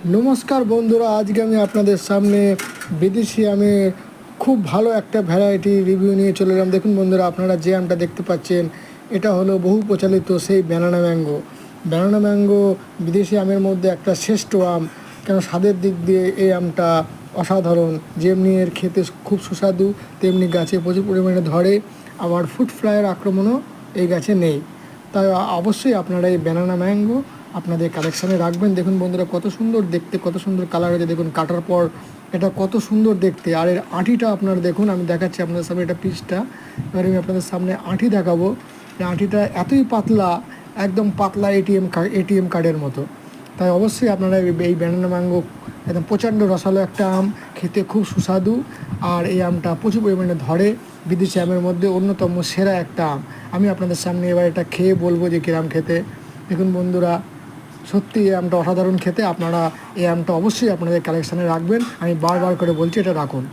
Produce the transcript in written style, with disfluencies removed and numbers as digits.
নমস্কার বন্ধুরা, আজকে আমি আপনাদের সামনে বিদেশি আমের খুব ভালো একটা ভ্যারাইটি রিভিউ নিয়ে চলে এলাম। দেখুন বন্ধুরা, আপনারা যে আমটা দেখতে পাচ্ছেন এটা হলো বহু প্রচলিত সেই ব্যানানা ম্যাঙ্গো। ব্যানানা ম্যাঙ্গো বিদেশি আমের মধ্যে একটা শ্রেষ্ঠ আম, কেন স্বাদের দিক দিয়ে এই আমটা অসাধারণ। যেমনি এর খেতে খুব সুস্বাদু, তেমনি গাছে প্রচুর পরিমাণে ধরে, আবার ফ্রুট ফ্লাইয়ের আক্রমণও এই গাছে নেই। তাই অবশ্যই আপনারা এই ব্যানানা ম্যাঙ্গো আপনাদের কালেকশানে রাখবেন। দেখুন বন্ধুরা, কত সুন্দর দেখতে, কত সুন্দর কালার হয়েছে। দেখুন কাটার পর এটা কত সুন্দর দেখতে। আর এর আঁটিটা আপনারা দেখুন, আমি দেখাচ্ছি আপনাদের সামনে এটা পিসটা। এবার আমি আপনাদের সামনে আঁটি দেখাবো। এই আঁটিটা এতই পাতলা, একদম পাতলা এটিএম কার্ডের মতো। তাই অবশ্যই আপনারা এই ব্যানানা ম্যাঙ্গো একদম প্রচণ্ড রসালো একটা আম, খেতে খুব সুস্বাদু। আর এই আমটা প্রচুর পরিমাণে ধরে, বিদেশি আমের মধ্যে অন্যতম সেরা একটা আম। আমি আপনাদের সামনে এবার এটা খেয়ে বলবো যে কিরাম খেতে। দেখুন বন্ধুরা, সত্যি এই আমটা অসাধারণ খেতে। আপনারা এই আমটা অবশ্যই আপনাদের কালেকশানে রাখবেন, আমি বারবার করে বলছি এটা রাখুন।